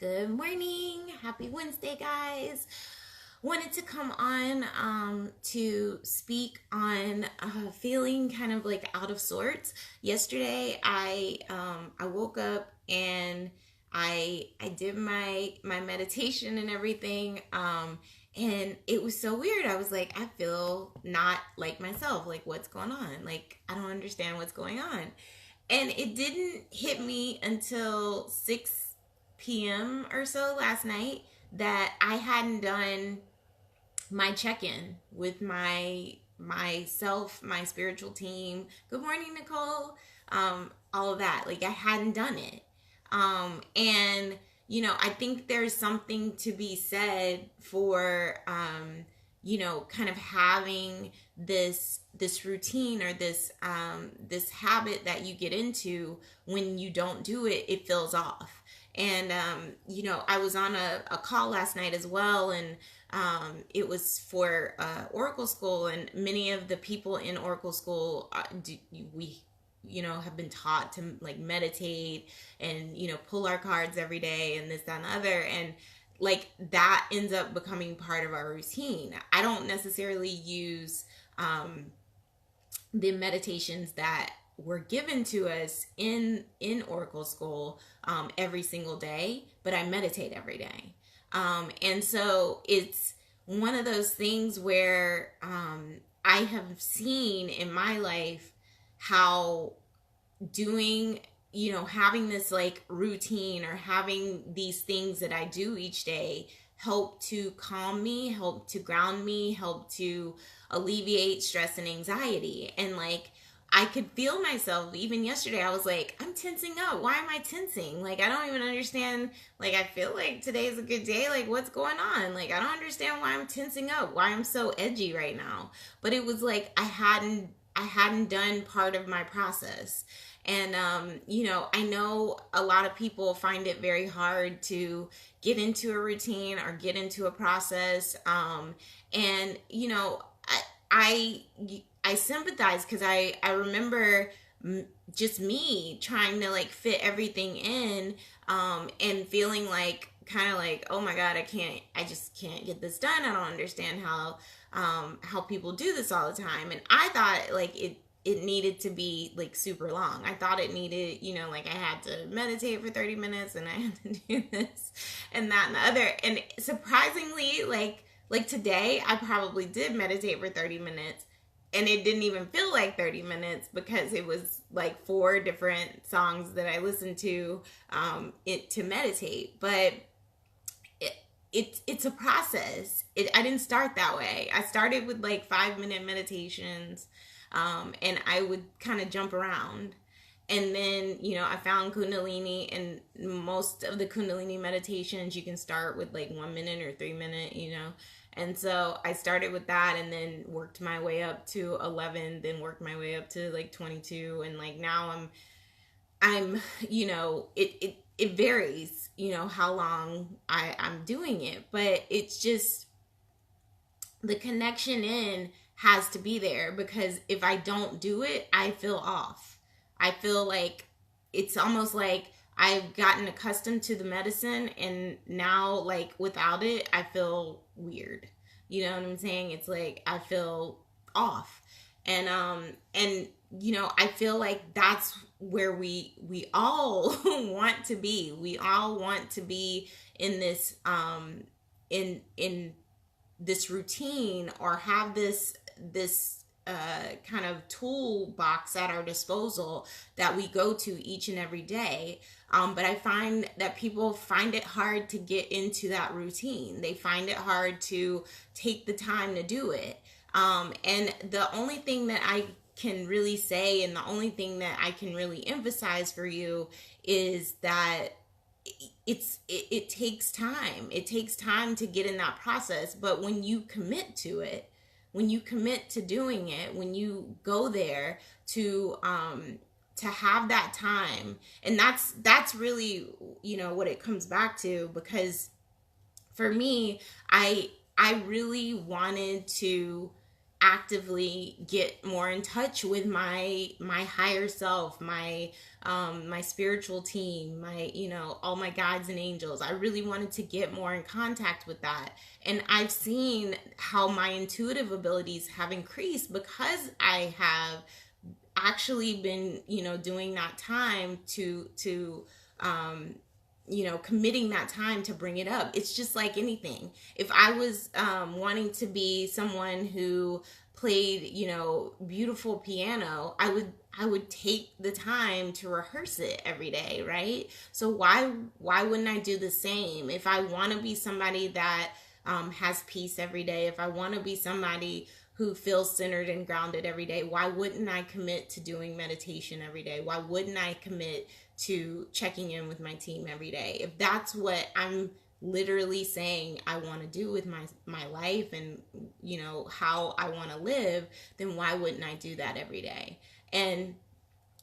Good morning. Happy Wednesday, guys. Wanted to come on to speak on feeling kind of like out of sorts. Yesterday, I woke up and I did my meditation and everything. And it was so weird. I was like, I feel not like myself. Like, what's going on? Like, I don't understand what's going on. And it didn't hit me until 6 p.m. or so last night that I hadn't done my check-in with myself, my spiritual team. Good morning, Nicole. All of that. Like, I hadn't done it. And I think there's something to be said for kind of having this routine or this habit that you get into. When you don't do it, it feels off. And I was on a call last night as well, and it was for Oracle School, and many of the people in Oracle School we have been taught to like meditate and pull our cards every day and this, that, and the other, and like that ends up becoming part of our routine. I don't necessarily use the meditations that were given to us in Oracle School every single day, but I meditate every day. And so it's one of those things where I have seen in my life how doing, having this like routine or having these things that I do each day help to calm me, help to ground me, help to alleviate stress and anxiety. And like, I could feel myself. Even yesterday, I was like, I'm tensing up. Why am I tensing? Like, I don't even understand. Like, I feel like today is a good day. Like, what's going on? Like, I don't understand why I'm tensing up, why I'm so edgy right now. But it was like I hadn't done part of my process. And, I know a lot of people find it very hard to get into a routine or get into a process. And, I sympathize, because I remember just me trying to like fit everything in, and feeling like kind of like, oh my God, I just can't get this done. I don't understand how people do this all the time. And I thought like it needed to be like super long. I thought it needed, like I had to meditate for 30 minutes and I had to do this and that and the other. And surprisingly, like today, I probably did meditate for 30 minutes. And it didn't even feel like 30 minutes because it was like 4 different songs that I listened to to meditate. But it's a process. I didn't start that way. I started with like 5-minute meditations, and I would kind of jump around. And then, I found Kundalini, and most of the Kundalini meditations, you can start with like 1 minute or 3 minute, And so I started with that, and then worked my way up to 11, then worked my way up to like 22. And like now I'm, it varies, how long I'm doing it, but it's just the connection in has to be there, because if I don't do it, I feel off. I feel like it's almost like I've gotten accustomed to the medicine, and now like without it, I feel weird. You know what I'm saying? It's like I feel off. And I feel like that's where we all want to be. We all want to be in this in this routine, or have this kind of toolbox at our disposal that we go to each and every day. But I find that people find it hard to get into that routine. They find it hard to take the time to do it. And the only thing that I can really say, and the only thing that I can really emphasize for you, is that it takes time. It takes time to get in that process. But when you commit to it, when you commit to doing it, when you go there to have that time, and that's really, what it comes back to. Because for me, I really wanted to actively get more in touch with my higher self, my spiritual team, my, all my guides and angels. I really wanted to get more in contact with that. And I've seen how my intuitive abilities have increased because I have actually been, doing that time to committing that time to bring it up. It's just like anything. If I was wanting to be someone who played, beautiful piano, I would take the time to rehearse it every day, right? So why wouldn't I do the same? If I want to be somebody that has peace every day, if I want to be somebody who feels centered and grounded every day, why wouldn't I commit to doing meditation every day? Why wouldn't I commit to checking in with my team every day? If that's what I'm literally saying I want to do with my life and, how I want to live, then why wouldn't I do that every day? And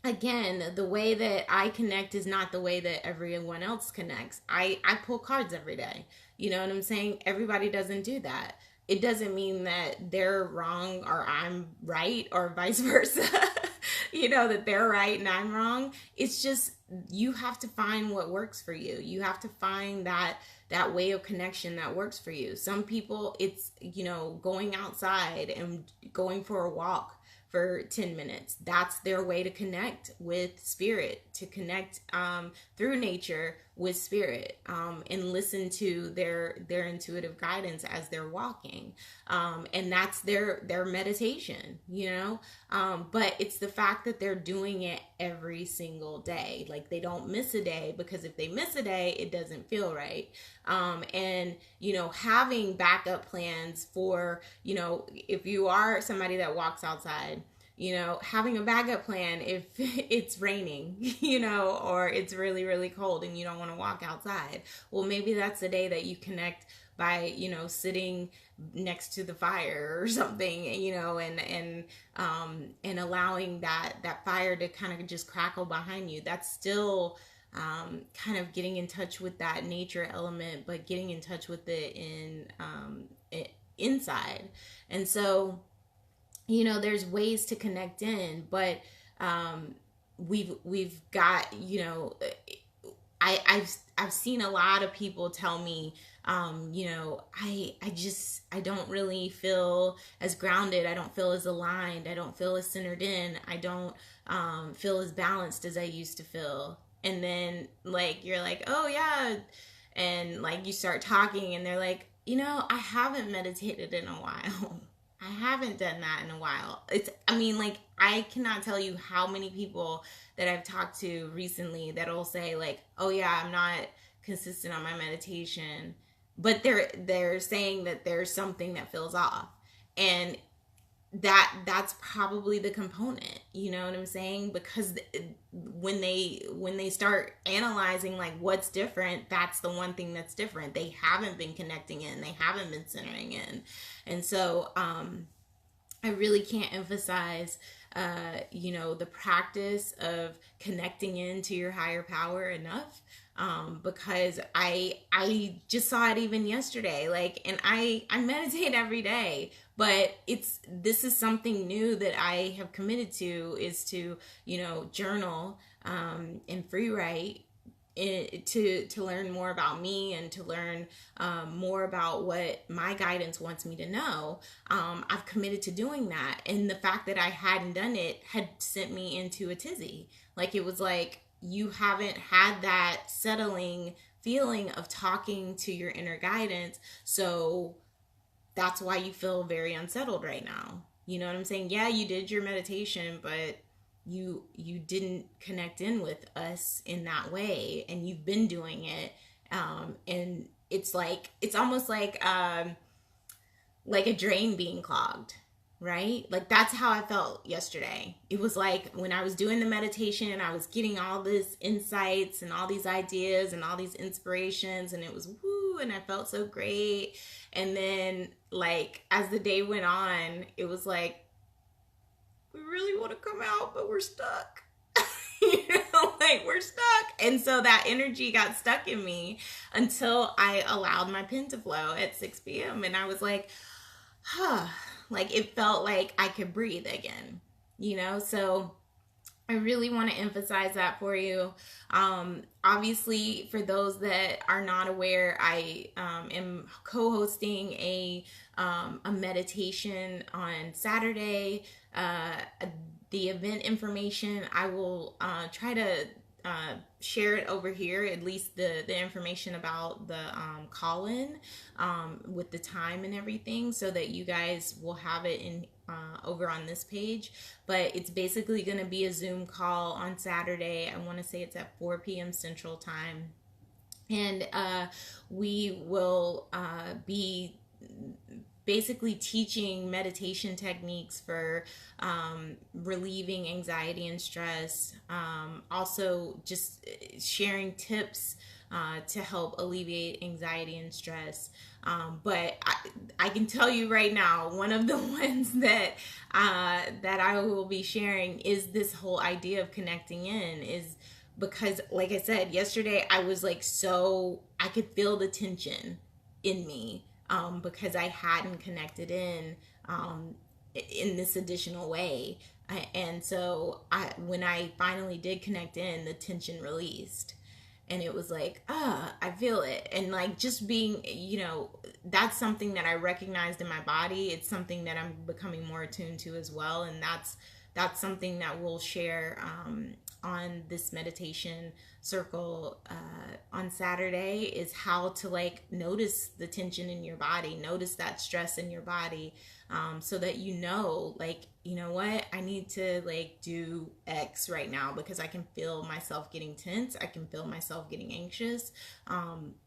again, the way that I connect is not the way that everyone else connects. I pull cards every day. You know what I'm saying? Everybody doesn't do that. It doesn't mean that they're wrong or I'm right or vice versa. That they're right and I'm wrong. It's just you have to find what works for you. You have to find that way of connection that works for you. Some people, it's, going outside and going for a walk for 10 minutes. That's their way to connect with spirit, to connect through nature with spirit, and listen to their intuitive guidance as they're walking. And that's their meditation, but it's the fact that they're doing it every single day. Like they don't miss a day, because if they miss a day, it doesn't feel right. And, having backup plans for, if you are somebody that walks outside, having a backup plan if it's raining, or it's really, really cold and you don't want to walk outside. Well, maybe that's the day that you connect by, sitting next to the fire or something, and allowing that fire to kind of just crackle behind you. That's still kind of getting in touch with that nature element, but getting in touch with it inside. And so, there's ways to connect in, but we've got, I've seen a lot of people tell me, I don't really feel as grounded. I don't feel as aligned. I don't feel as centered in. I don't feel as balanced as I used to feel. And then you're like, oh yeah. And you start talking and they're like, I haven't meditated in a while. I haven't done that in a while. I cannot tell you how many people that I've talked to recently that'll say oh yeah, I'm not consistent on my meditation, but they're saying that there's something that feels off. And that's probably the component, you know what I'm saying? Because when they start analyzing what's different, that's the one thing that's different. They haven't been connecting in, they haven't been centering in. And so I really can't emphasize the practice of connecting into your higher power enough, because I just saw it even yesterday. And I meditate every day, but this is something new that I have committed to, is to journal and free write, to learn more about me and to learn more about what my guidance wants me to know. I've committed to doing that, and the fact that I hadn't done it had sent me into a tizzy. It was you haven't had that settling feeling of talking to your inner guidance, so that's why you feel very unsettled right now. You know what I'm saying? Yeah, you did your meditation, but you didn't connect in with us in that way, and you've been doing it, and it's almost like a drain being clogged, right? That's how I felt yesterday. It was when I was doing the meditation, I was getting all these insights and all these ideas and all these inspirations, and it was woo, and I felt so great. And then as the day went on, it was we really want to come out, but we're stuck. We're stuck. And so that energy got stuck in me until I allowed my pen to flow at 6 p.m. And I was like it felt like I could breathe again, So I really want to emphasize that for you. Obviously, for those that are not aware, I am co-hosting a meditation on Saturday. The event information I will try to share it over here, at least the information about the call-in with the time and everything, so that you guys will have it in over on this page. But it's basically going to be a Zoom call on Saturday. I want to say it's at 4 p.m. Central Time. And we will be basically teaching meditation techniques for relieving anxiety and stress. Also, just sharing tips to help alleviate anxiety and stress. But I can tell you right now, one of the ones that I will be sharing is this whole idea of connecting in. Is because, like I said yesterday, I was like, I could feel the tension in me because I hadn't connected in this additional way. And so when I finally did connect in, the tension released. And it was like, I feel it. And like just being, that's something that I recognized in my body. It's something that I'm becoming more attuned to as well. And that's something that we'll share on this meditation circle on Saturday, is how to like notice the tension in your body, notice that stress in your body, so that like, you know what, I need to like do X right now because I can feel myself getting tense, I can feel myself getting anxious.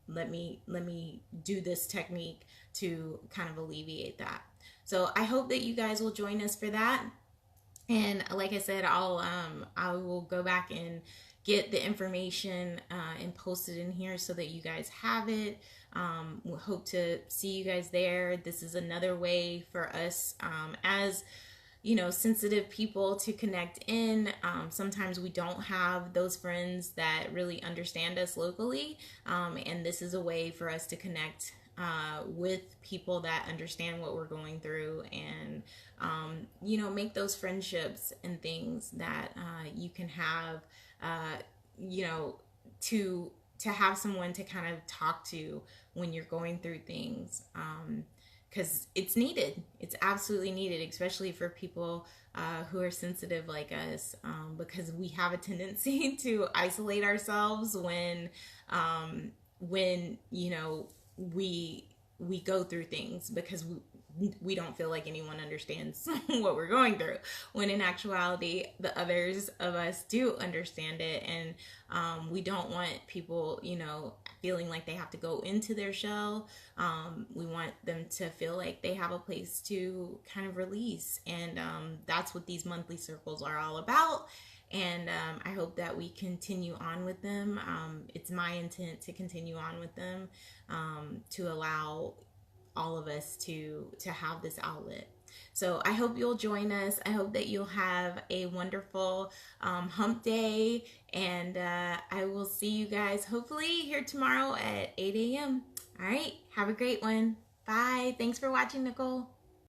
Let me do this technique to kind of alleviate that. So I hope that you guys will join us for that. And like I said, I will go back and get the information and post it in here so that you guys have it. We'll hope to see you guys there. This is another way for us as sensitive people to connect in. Sometimes we don't have those friends that really understand us locally, and this is a way for us to connect with people that understand what we're going through, and make those friendships and things that you can have, to have someone to kind of talk to when you're going through things, because it's needed. It's absolutely needed, especially for people who are sensitive like us, because we have a tendency to isolate ourselves when we go through things, because we don't feel like anyone understands what we're going through, when in actuality the others of us do understand it. And we don't want people feeling like they have to go into their shell. We want them to feel like they have a place to kind of release, and that's what these monthly circles are all about. And I hope that we continue on with them. It's my intent to continue on with them, to allow all of us to have this outlet. So I hope you'll join us. I hope that you'll have a wonderful hump day, and I will see you guys hopefully here tomorrow at 8 a.m. All right, have a great one. Bye. Thanks for watching, Nicole.